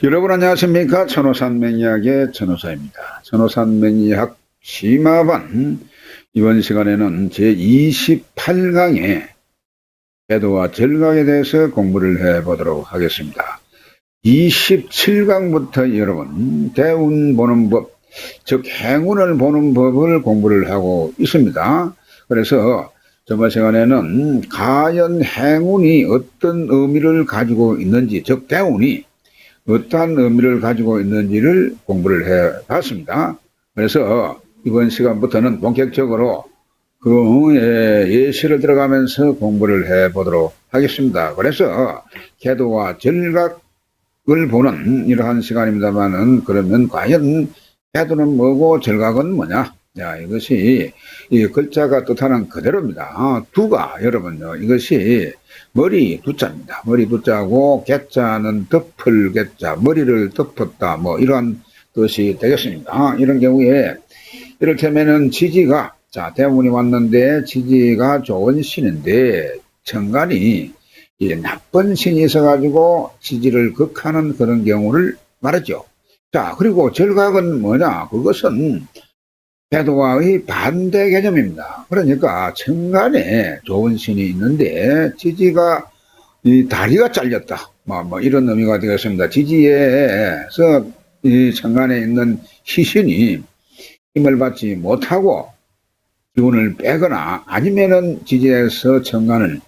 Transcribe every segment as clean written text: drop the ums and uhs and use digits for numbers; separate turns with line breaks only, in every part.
여러분 안녕하십니까? 천호산맹리학의 천호사입니다. 천호산맹리학 심화반 이번 시간에는 제28강의 궤도와 절각에 대해서 공부를 해보도록 하겠습니다. 27강부터 여러분 대운 보는 법, 즉 행운을 보는 법을 공부를 하고 있습니다. 그래서 저번 시간에는 과연 행운이 어떤 의미를 가지고 있는지, 즉 대운이 어떠한 의미를 가지고 있는지를 공부를 해봤습니다. 그래서 이번 시간부터는 본격적으로 그 예시를 들어가면서 공부를 해보도록 하겠습니다. 그래서 궤도와 절각을 보는 이러한 시간입니다만은, 그러면 과연 궤도는 뭐고 절각은 뭐냐? 자, 이것이 이 글자가 뜻하는 그대로입니다. 두가 여러분요, 이것이 머리 두자입니다. 머리 두자고 개자는 덮을 개자, 머리를 덮었다, 뭐 이러한 뜻이 되겠습니다. 이런 경우에 이를테면은 지지가, 자, 대운이 왔는데 지지가 좋은 신인데 천간이 나쁜 신이 있어가지고 지지를 극하는 그런 경우를 말하죠. 자, 그리고 절각은 뭐냐? 그것은 궤도와의 반대 개념입니다. 그러니까 천간에 좋은 신이 있는데 지지가 이 다리가 잘렸다, 뭐 이런 의미가 되겠습니다. 지지에서 이 천간에 있는 희신이 힘을 받지 못하고 기운을 빼거나 아니면은 지지에서 천간을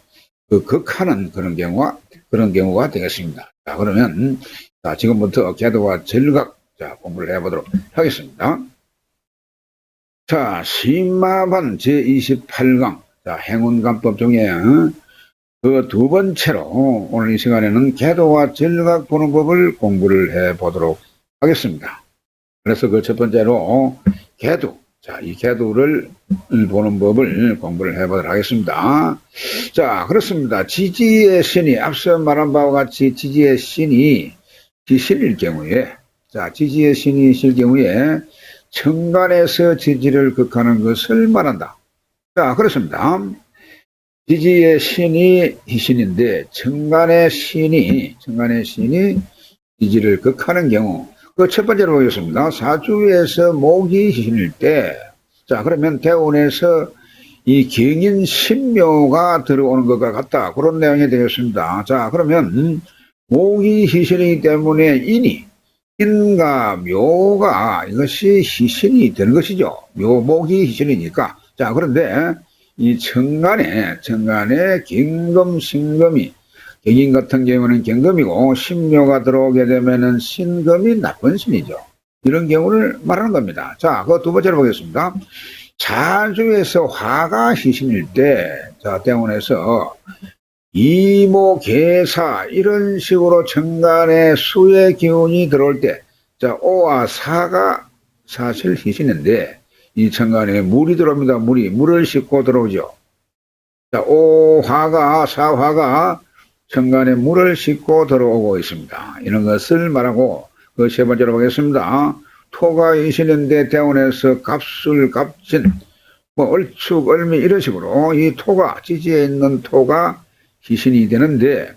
극하는 그런 경우가 되겠습니다. 자, 그러면 자, 지금부터 궤도와 절각, 자, 공부를 해보도록 하겠습니다. 자, 심화반 제28강, 자, 행운감법 중에 그 두 번째로 오늘 이 시간에는 궤도와 절각 보는 법을 공부를 해보도록 하겠습니다. 그래서 그 첫 번째로 궤도, 자, 이 궤도를 보는 법을 공부를 해보도록 하겠습니다. 자, 그렇습니다. 지지의 신이, 앞서 말한 바와 같이 지지의 신이 지신일 경우에, 자, 지지의 신이 있을 경우에 천간에서 지지를 극하는 것을 말한다. 자, 그렇습니다. 지지의 신이 희신인데 천간의 신이 지지를 극하는 경우, 그 첫 번째로 보겠습니다. 사주에서 목이 희신일 때, 자, 그러면 대운에서 이 경인 신묘가 들어오는 것과 같다, 그런 내용이 되겠습니다. 자, 그러면 목이 희신이기 때문에 인과 묘가 이것이 희신이 되는 것이죠. 묘목이 희신이니까. 자, 그런데 이 천간에 경금, 신금이, 경인 같은 경우는 경금이고 신묘가 들어오게 되면은 신금이 나쁜 신이죠. 이런 경우를 말하는 겁니다. 자, 그 두 번째로 보겠습니다. 사주에서 화가 희신일 때, 자, 대운에서 이모, 계사, 이런 식으로 천간에 수의 기운이 들어올 때, 자, 오와 사가 사실 희신인데, 이 천간에 물이 들어옵니다. 물을 싣고 들어오죠. 자, 오화가, 사화가 천간에 물을 싣고 들어오고 있습니다. 이런 것을 말하고, 그 세 번째로 보겠습니다. 토가 희신인데, 대운에서 갑술, 갑진, 뭐, 얼축, 얼미, 이런 식으로 이 토가, 지지에 있는 토가 희신이 되는데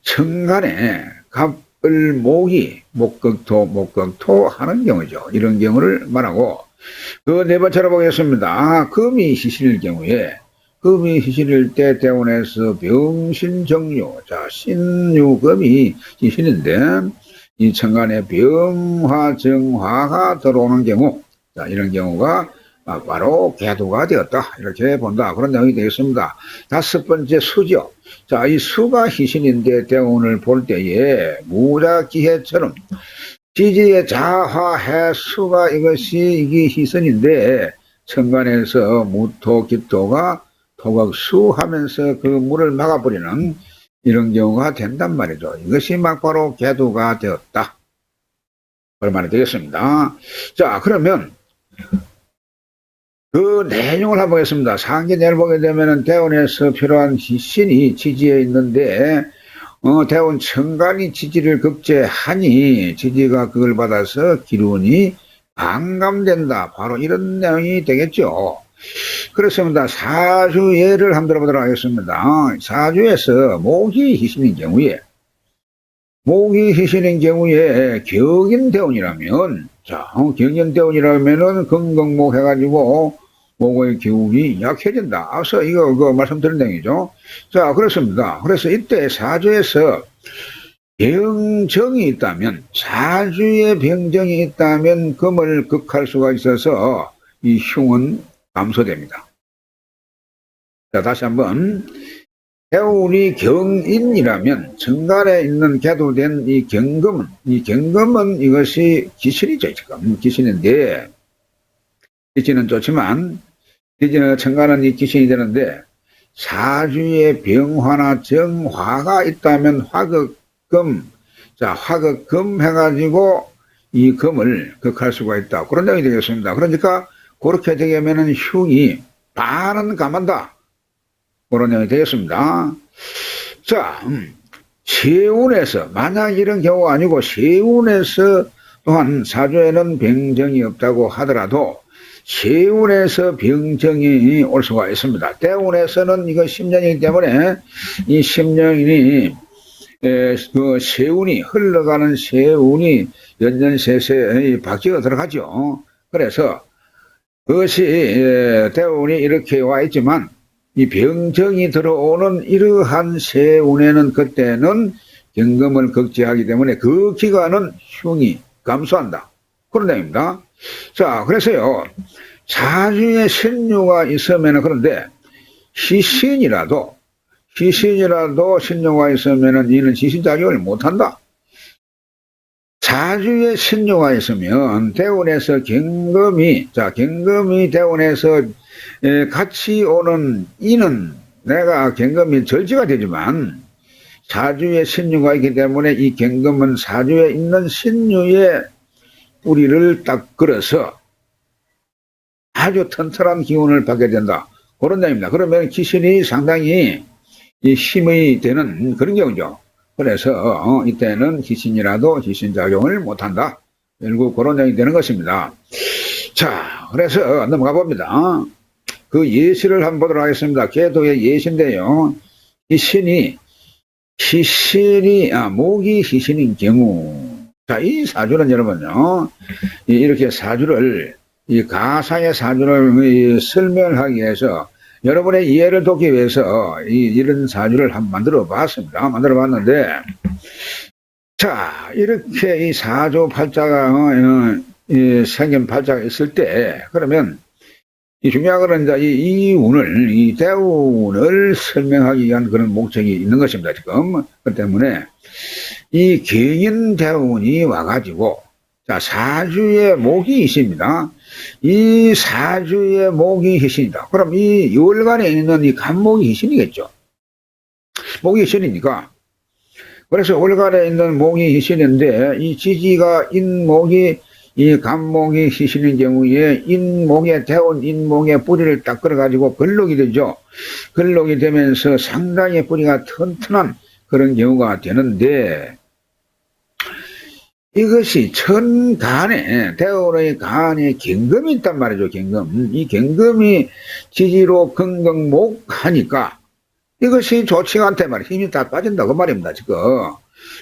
천간에 갑을 목이 목격토 하는 경우죠. 이런 경우를 말하고, 그 네 번째로 보겠습니다. 금이 희신일 경우에, 금이 희신일 때 대운에서 병신정유, 자, 신유금이 희신인데 이 천간에 병화정화가 들어오는 경우, 자, 이런 경우가 바로 궤도가 되었다, 이렇게 본다, 그런 내용이 되겠습니다. 다섯 번째 수죠. 자, 이 수가 희신인데 대운을 볼 때에 무자기해처럼 지지의 자화해 수가 이게 희선인데 천간에서 무토 기토가 토각수 하면서 그 물을 막아버리는 이런 경우가 된단 말이죠. 이것이 막 바로 궤도가 되었다, 그런 말이 되겠습니다. 자, 그러면 그 내용을 한번 보겠습니다. 상기 내용을 보게 되면은 대운에서 필요한 신이 지지에 있는데, 대운 천간이 지지를 극제하니 지지가 그걸 받아서 기운이 반감된다, 바로 이런 내용이 되겠죠. 그렇습니다. 사주 예를 한번 들어보도록 하겠습니다. 사주에서 목이 희신인 경우에 목이 희신인 경우에 경인대운이라면, 자, 경인대운이라면은 건강목 해가지고 목의 기운이 약해진다. 앞서 이거 말씀드린 내용이죠. 자, 그렇습니다. 그래서 이때 사주에서 병정이 있다면, 사주에 병정이 있다면 금을 극할 수가 있어서 이 흉은 감소됩니다. 자, 다시 한번. 대운이 경인이라면 정간에 있는 개도된 이 경금은 이것이 기신이죠. 지금 기신인데, 기신은 좋지만 정간은 이 기신이 되는데, 사주에 병화나 정화가 있다면 화극금, 자, 화극금 해가지고 이 금을 극할 수가 있다. 그런 내용이 되겠습니다. 그러니까 그렇게 되면은 흉이 반은 감한다. 그런 내용이 되겠습니다. 자, 세운에서, 만약 이런 경우가 아니고 세운에서 또한 사주에는 병정이 없다고 하더라도 세운에서 병정이 올 수가 있습니다. 대운에서는 이거 10년이기 때문에 이 10년이 그 세운이 흘러가는 세운이 연년세세에 바뀌어 들어가죠. 그래서 그것이 대운이 이렇게 와 있지만 이 병정이 들어오는 이러한 세운에는 그때는 경금을 극제하기 때문에 그 기간은 흉이 감소한다. 그런 내용입니다. 자, 그래서요, 사주에 신유가 있으면, 그런데 시신이라도 신유가 있으면 이는 시신작용을 못한다. 사주에 신유가 있으면 대운에서 경금이 대운에서 같이 오는 이는 내가 경금이 절지가 되지만 사주에 신유가 있기 때문에 이 경금은 사주에 있는 신유의 뿌리를 딱 끌어서 아주 튼튼한 기운을 받게 된다. 그런 내용입니다. 그러면 기신이 상당히 힘이 되는 그런 경우죠. 그래서 이때는 기신이라도 기신작용을 못한다. 결국 그런 내용이 되는 것입니다. 자, 그래서 넘어가 봅니다. 그 예시를 한번 보도록 하겠습니다. 계도의 예시인데요. 목이 희신인 경우. 자, 이 사주는 여러분요, 이렇게 사주를, 이 가상의 사주를 설명하기 위해서 여러분의 이해를 돕기 위해서 이런 사주를 한번 만들어 봤습니다. 만들어 봤는데, 자, 이렇게 이 사주 팔자가, 생긴 팔자가 있을 때, 그러면 이 중요한 거는 이제 이 대운을 설명하기 위한 그런 목적이 있는 것입니다, 지금. 그 때문에 이 경인 대운이 와가지고, 자, 사주에 목이 있습니다. 이 사주에 목이 희신이다. 그럼 이 월간에 있는 이 간목이 희신이겠죠. 목이 희신이니까. 그래서 월간에 있는 목이 희신인데, 이 지지가 인목이, 이 간목이 희신인 경우에 대운 인목의 뿌리를 딱 끌어가지고 걸록이 되죠. 걸록이 되면서 상당히 뿌리가 튼튼한 그런 경우가 되는데, 이것이 천간에, 대운의 간에 경금이 있단 말이죠, 경금. 이 경금이 지지로 건강목하니까 이것이 좋지가 않단 말이에요. 힘이 다 빠진다, 그 말입니다, 지금.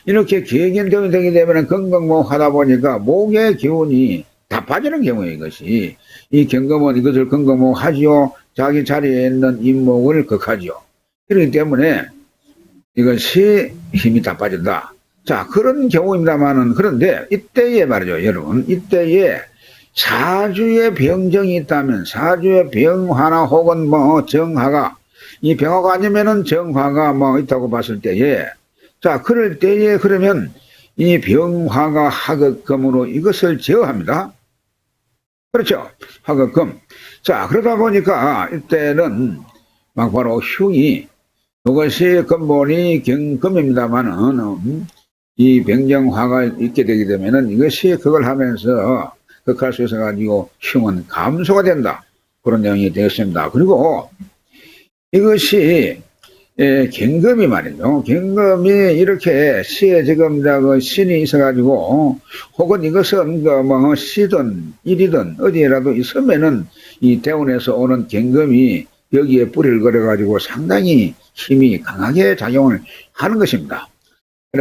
이렇게 경인대운이 되게 되면 건강목 하다 보니까 목의 기운이 다 빠지는 경우에 이것이. 이 경금은 이것을 건강목 하지요. 자기 자리에 있는 인목을 극하지요. 그렇기 때문에 이것이 힘이 다 빠진다. 자, 그런 경우입니다만은, 그런데 이때에 말이죠, 여러분. 이때에 사주에 병정이 있다면, 사주에 병화나 혹은 정화가, 이 병화가 아니면은 정화가 있다고 봤을 때에, 자, 그럴 때에 그러면 이 병화가 화극금으로 이것을 제어합니다. 그렇죠? 화극금. 자, 그러다 보니까 이때는 막 바로 흉이, 그것이 근본이 경금입니다만은, 이 병정화가 있게 되게 되면은 이것이 그걸 하면서 극할 수 있어가지고 흉은 감소가 된다. 그런 내용이 되겠습니다. 그리고 이것이 경금이 말이죠. 경금이 이렇게 시에 지금 그 신이 있어가지고 혹은 이것은 시든 일이든 어디에라도 있으면은 이 대운에서 오는 경금이 여기에 뿌리를 걸어가지고 상당히 힘이 강하게 작용을 하는 것입니다.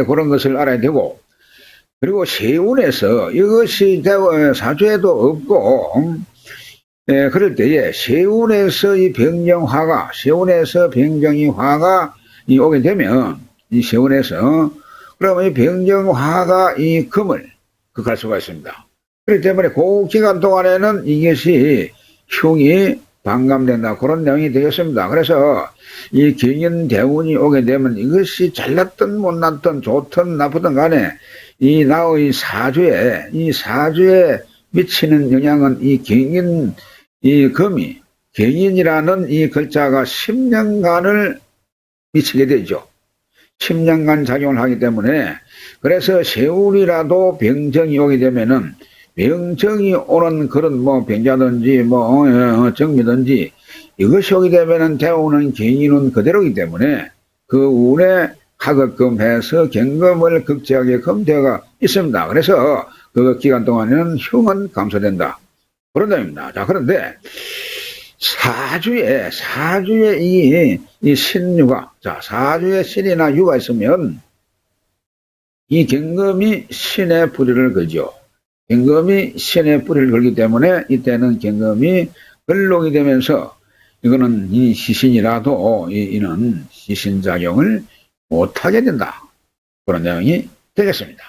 그런 것을 알아야 되고, 그리고 세운에서 이것이 사주에도 없고, 그럴 때에 세운에서 이 병정화가, 세운에서 병정이 화가 오게 되면, 이 세운에서, 그러면 이 병정화가 이 금을 극할 수가 있습니다. 그렇기 때문에 그 기간 동안에는 이것이 흉이 반감된다. 그런 내용이 되겠습니다. 그래서 이 경인대운이 오게 되면 이것이 잘났든 못났든 좋든 나쁘든 간에 이 나의 사주에, 이 사주에 미치는 영향은 이 경인, 이 금이, 경인이라는 이 글자가 10년간을 미치게 되죠. 10년간 작용을 하기 때문에, 그래서 세운이라도 병정이 오게 되면은 병정이 오는 그런 병자든지 정미든지 이것이 오게 되면은 대운은 경인은 그대로이기 때문에 그 운에 하급금해서 경금을 극제하게끔 되어가 있습니다. 그래서 그 기간 동안에는 흉은 감소된다. 그런 점입니다. 자, 그런데 사주에 이 신유가, 자, 사주에 신이나 유가 있으면 이 경금이 신의 뿌리를 걸죠. 경금이 신의 뿌리를 걸기 때문에 이때는 경금이 걸록이 되면서 이거는 이 시신이라도 이는 시신작용을 못하게 된다. 그런 내용이 되겠습니다.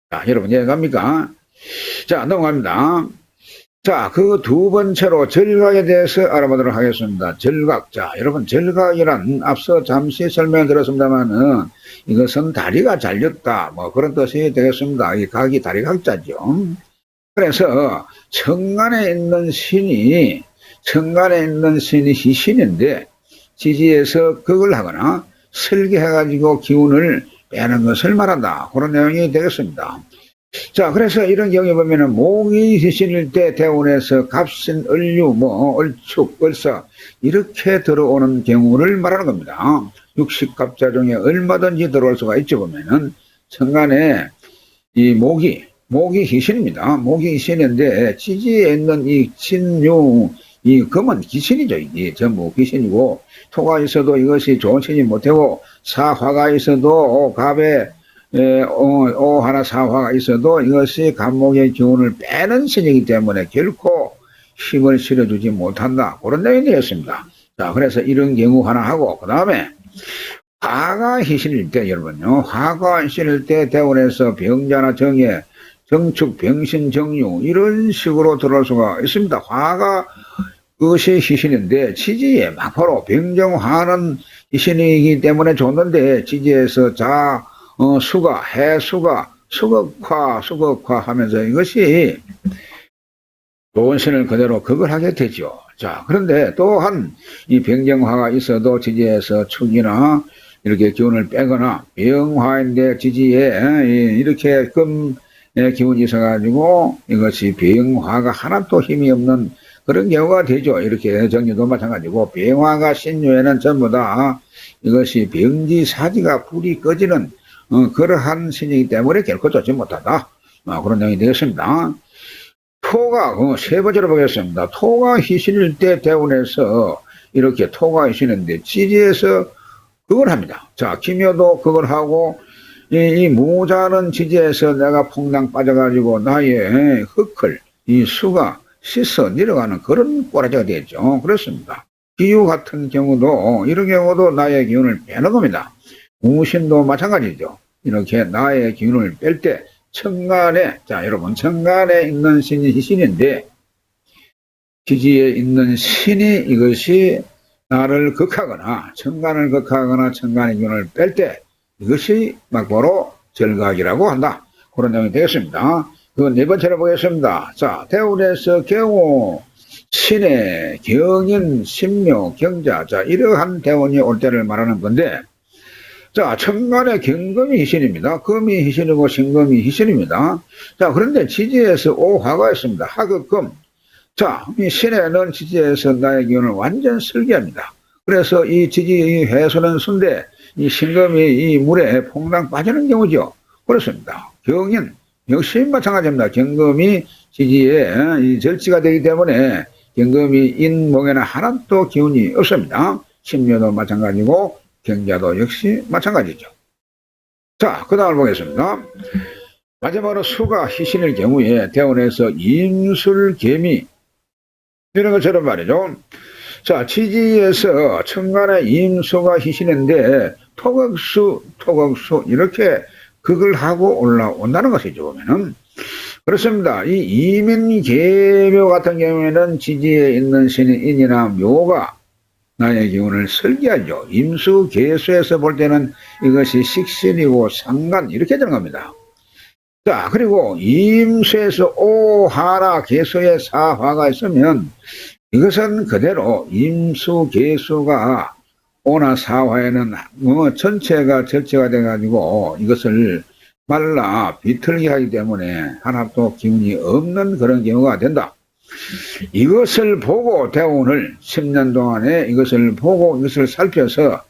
자, 여러분 이해갑니까? 자, 넘어갑니다. 자, 그 두 번째로 절각에 대해서 알아보도록 하겠습니다. 절각. 자, 여러분, 절각이란 앞서 잠시 설명을 드렸습니다만은 이것은 다리가 잘렸다. 그런 뜻이 되겠습니다. 이 각이 다리 각자죠. 그래서 천간에 있는 신이 희신인데 지지에서 극을 하거나 설계해가지고 기운을 빼는 것을 말한다. 그런 내용이 되겠습니다. 자, 그래서 이런 경우에 보면은 목이 희신일 때 대운에서 갑신, 을류, 을축, 을사 이렇게 들어오는 경우를 말하는 겁니다. 육식갑자 중에 얼마든지 들어올 수가 있죠. 보면은 천간에 이 목이 희신입니다. 목이 희신인데 지지에 있는 이 신유, 이 금은 기신이죠. 이게 전부 기신이고, 토가 있어도 이것이 좋은 신이 못되고, 사화가 있어도 갑에 하나 사화가 있어도 이것이 간목의 기운을 빼는 신이기 때문에 결코 힘을 실어주지 못한다. 그런 내용이 되었습니다. 자, 그래서 이런 경우 하나 하고, 그 다음에 화가 희신일 때, 여러분요, 화가 희신일 때 대원에서 병자나 정예, 정축, 병신, 정유 이런 식으로 들어올 수가 있습니다. 화가 그것이 희신인데 지지에 막바로 병정화는 희신이기 때문에 좋는데 지지에서 수가, 해수가, 수극화 하면서 이것이 좋은 신을 그대로 극을 하게 되죠. 자, 그런데 또한 이 병정화가 있어도 지지에서 축이나 이렇게 기운을 빼거나 병화인데 지지에 이렇게 금의 기운이 있어가지고 이것이 병화가 하나도 힘이 없는 그런 경우가 되죠. 이렇게 정리도 마찬가지고 병화가 신유에는 전부 다 이것이 병지사지가 불이 꺼지는 그러한 신이기 때문에 결코 좋지 못하다. 그런 내용이 되겠습니다. 토가 세 번째로 보겠습니다. 토가 희신일 때 대운에서 이렇게 토가 희신인데 지지에서 그걸 합니다. 자, 기묘도 그걸 하고 이 무자는 지지에서 내가 퐁당 빠져가지고 나의 흙을 이 수가 씻어 내려가는 그런 꼬라지가 되죠. 그렇습니다. 기유 같은 경우도 이런 경우도 나의 기운을 빼는 겁니다. 무신도 마찬가지죠. 이렇게 나의 기운을 뺄 때 천간에, 자, 여러분, 천간에 있는 신이 희신인데 지지에 있는 신이 이것이 나를 극하거나 천간을 극하거나 천간의 기운을 뺄 때 이것이 막바로 절각이라고 한다. 그런 내용이 되겠습니다. 그 네 번째로 보겠습니다. 자, 대운에서 경우 신의 경인, 신묘, 경자, 자, 이러한 대운이 올 때를 말하는 건데, 자, 천간에 경금이 희신입니다. 금이 희신이고 신금이 희신입니다. 자, 그런데 지지에서 오화가 있습니다. 하급금. 자, 이 신에는 지지에서 나의 기운을 완전 설계합니다. 그래서 이 지지, 이 해수는 순대, 이 신금이 이 물에 퐁당 빠지는 경우죠. 그렇습니다. 경인, 역시 마찬가지입니다. 경금이 지지에 이 절지가 되기 때문에 경금이 인목에는 하나도 기운이 없습니다. 신묘도 마찬가지고 경자도 역시 마찬가지죠. 자, 그 다음을 보겠습니다. 마지막으로 수가 희신일 경우에 대원에서 임술개미 이런 것처럼 말이죠. 자, 지지에서 천간에 임수가 희신인데 토극수 이렇게 극을 하고 올라온다는 것이죠. 보면은 그렇습니다. 이 이민개묘 같은 경우에는 지지에 있는 신이 인이나 묘가 나의 기운을 설계하죠. 임수개수에서 볼 때는 이것이 식신이고 상간 이렇게 되는 겁니다. 자, 그리고 임수에서 오하라 개수에 사화가 있으면 이것은 그대로 임수개수가 오나 사화에는 전체가 절제가 돼가지고 이것을 말라 비틀게 하기 때문에 하나도 기운이 없는 그런 경우가 된다. 이것을 보고 대운을 10년 동안에 이것을 보고 이것을 살펴서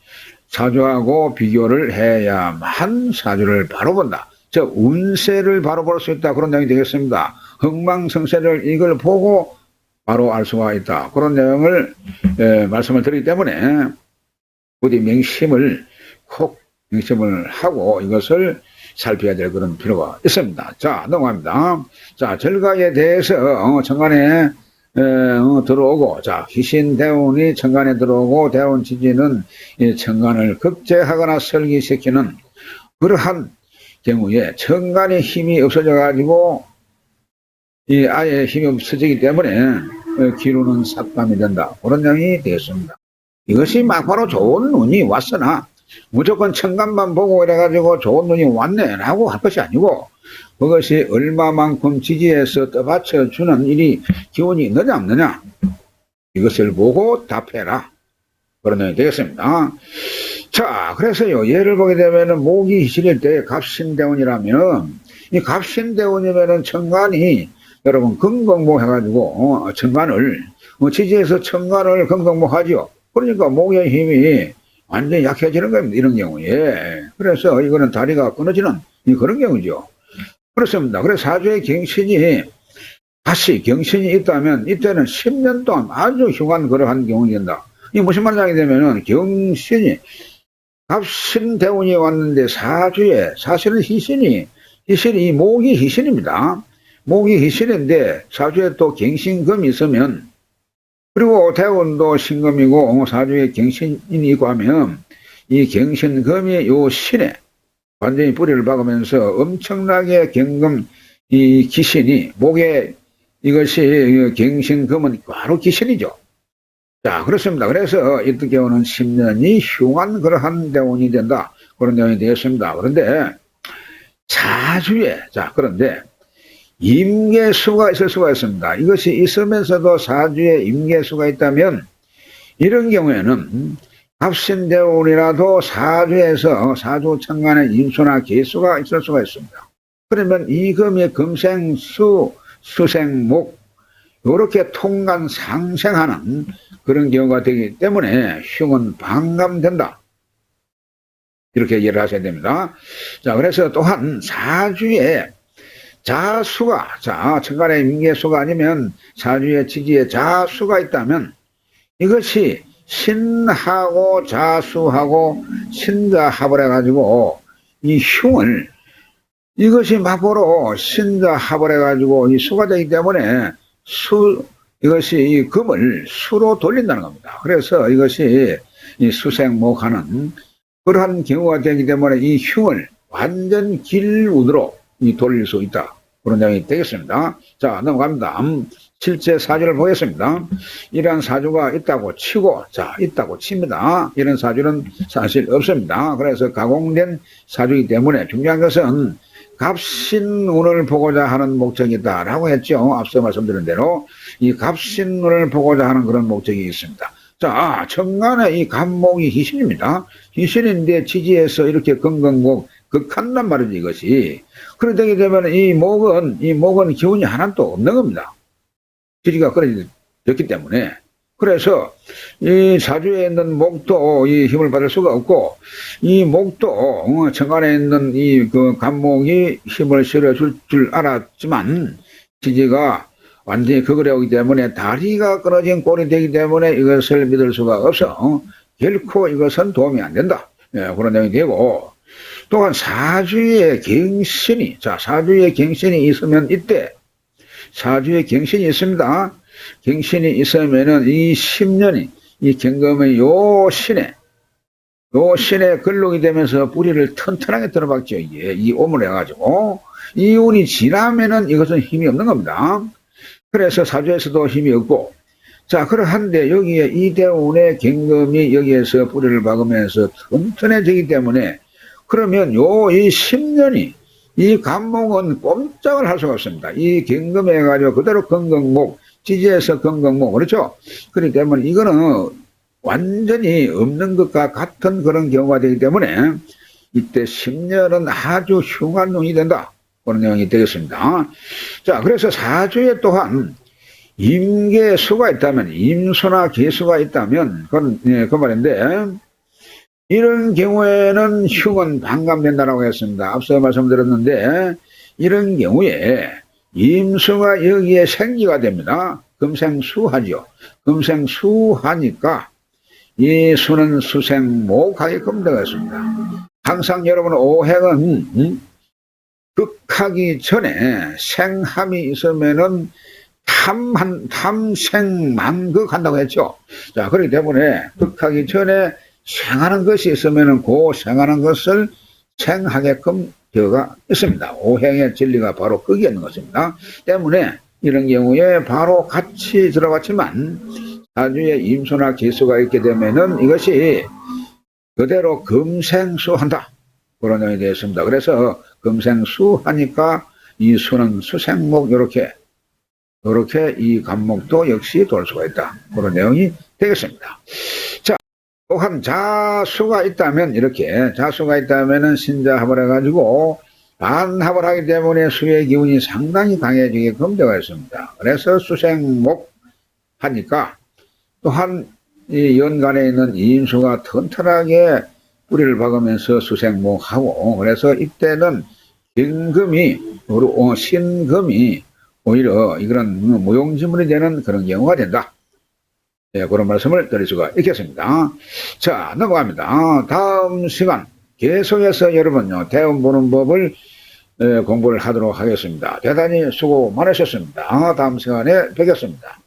사주하고 비교를 해야만 사주를 바로 본다. 즉 운세를 바로 볼 수 있다. 그런 내용이 되겠습니다. 흥망성쇠를 이걸 보고 바로 알 수가 있다. 그런 내용을 말씀을 드리기 때문에 부디 명심을 콕 명심을 하고 이것을 살펴야 될 그런 필요가 있습니다. 자, 넘어갑니다. 자, 절가에 대해서 천간에 들어오고, 자, 희신 대운이 천간에 들어오고, 대운 지지는 이 천간을 극제하거나 설기시키는 그러한 경우에 천간에 힘이 없어져 가지고 이 아예 힘이 없어지기 때문에 기루는 삭감이 된다. 그런 내용이 되겠습니다. 이것이 막바로 좋은 운이 왔으나 무조건 천간만 보고 이래가지고 좋은 눈이 왔네 라고 할 것이 아니고 그것이 얼마만큼 지지해서 떠받쳐주는 일이 기운이 있느냐 없느냐 이것을 보고 답해라. 그런 내용이 되겠습니다. 자, 그래서요, 예를 보게 되면은 목이 희실일 때 갑신대운이라면 이 갑신대운이면은 천간이 여러분 금강목 해가지고 천간을 지지해서 천간을 금강목 하죠. 그러니까 목의 힘이 완전히 약해지는 겁니다. 이런 경우에. 그래서 이거는 다리가 끊어지는 그런 경우죠. 그렇습니다. 그래서 사주의 경신이 다시 경신이 있다면 이때는 10년 동안 아주 흉한 그러한 경우가 된다. 이게 무슨 말인지 하게 되면은 경신이 갑신대운이 왔는데 사주에 사실은 희신이 이 목이 희신입니다. 목이 희신인데 사주에 또 경신금이 있으면 그리고 대운도 신금이고 사주에 경신이 있고 하면 이 경신금이 요 신에 완전히 뿌리를 박으면서 엄청나게 경금 이 기신이 목에 이것이 경신금은 바로 기신이죠. 자, 그렇습니다. 그래서 이때 경우는 10년이 흉한 그러한 대운이 된다. 그런 내용이 되었습니다. 그런데 사주에 그런데 임계수가 있을 수가 있습니다. 이것이 있으면서도 사주에 임계수가 있다면 이런 경우에는 갑신대운이라도 사주에서 사주 천간에 임수나 계수가 있을 수가 있습니다. 그러면 이 금이 금생수, 수생목 이렇게 통간 상생하는 그런 경우가 되기 때문에 흉은 반감된다. 이렇게 이해를 하셔야 됩니다. 자, 그래서 또한 사주에 자수가, 천간에 임계수가 아니면 사주의 지지에 자수가 있다면 이것이 신하고 자수하고 신자합을 해가지고 이 흉을 이것이 막보로 신자합을 해가지고 이 수가 되기 때문에 이것이 이 금을 수로 돌린다는 겁니다. 그래서 이것이 이 수생목하는 그러한 경우가 되기 때문에 이 흉을 완전 길운으로 돌릴 수 있다. 그런 내용이 되겠습니다. 자, 넘어갑니다. 실제 사주를 보겠습니다. 이러한 사주가 있다고 치고, 있다고 칩니다. 이런 사주는 사실 없습니다. 그래서 가공된 사주이기 때문에 중요한 것은 갑신운을 보고자 하는 목적이 있다라고 했죠. 앞서 말씀드린 대로 이 갑신운을 보고자 하는 그런 목적이 있습니다. 자, 천간에 이 갑목이 희신입니다. 희신인데 지지해서 이렇게 건강목 극한단 말이죠, 이것이. 그렇게 되면 이 목은 기운이 하나도 없는 겁니다. 지지가 끊어졌기 때문에. 그래서 이 사주에 있는 목도 이 힘을 받을 수가 없고, 이 목도 천간에 있는 이 그 갑목이 힘을 실어줄 줄 알았지만, 지지가 완전히 극을 해오기 때문에 다리가 끊어진 꼴이 되기 때문에 이것을 믿을 수가 없어. 결코 이것은 도움이 안 된다. 그런 내용이 되고, 또한 사주의 경신이, 자, 사주의 경신이 있으면 이때, 사주의 경신이 있습니다. 경신이 있으면은 이 10년이, 이 경금의 요 신에 근록이 되면서 뿌리를 튼튼하게 들어박죠. 이게, 이 오물 해가지고. 이 운이 지나면은 이것은 힘이 없는 겁니다. 그래서 사주에서도 힘이 없고, 자, 그러한데 여기에 이대운의 경금이 여기에서 뿌리를 박으면서 튼튼해지기 때문에 그러면 이 10년이 이 간목은 꼼짝을 할 수가 없습니다. 이 경금에 해가지고 그대로 건강목, 지지에서 건강목, 그렇죠? 그렇기 때문에 이거는 완전히 없는 것과 같은 그런 경우가 되기 때문에 이때 10년은 아주 흉한 운이 된다. 그런 내용이 되겠습니다. 자, 그래서 사주에 또한 임계수가 있다면, 임수나 계수가 있다면, 그 말인데, 이런 경우에는 흉은 반감된다라고 했습니다. 앞서 말씀드렸는데, 이런 경우에 임수가 여기에 생기가 됩니다. 금생수하죠. 금생수하니까 이 수는 수생목하게끔 되겠습니다. 항상 여러분 오행은 극하기 전에 생함이 있으면은 탐생만극 한다고 했죠. 자, 그렇기 때문에 극하기 전에 생하는 것이 있으면은 그 생하는 것을 생하게끔 되어가 있습니다. 오행의 진리가 바로 거기에 있는 것입니다. 때문에 이런 경우에 바로 같이 들어갔지만 사주에 임수나 기수가 있게 되면은 이것이 그대로 금생수한다. 그런 내용이 되었습니다. 그래서 금생수하니까 이 수는 수생목 이렇게 이 간목도 역시 돌 수가 있다. 그런 내용이 되겠습니다. 자, 또한 자수가 있다면 이렇게 자수가 있다면은 신자합을 해가지고 반합을 하기 때문에 수의 기운이 상당히 강해지게끔 되어 있습니다. 그래서 수생목 하니까 또한 이 연간에 있는 임수가 튼튼하게 뿌리를 박으면서 수생목하고 그래서 이때는 신금이 오히려 이런 무용지물이 되는 그런 경우가 된다. 네, 그런 말씀을 드릴 수가 있겠습니다. 자, 넘어갑니다. 다음 시간 계속해서 여러분요 대운 보는 법을 공부를 하도록 하겠습니다. 대단히 수고 많으셨습니다. 다음 시간에 뵙겠습니다.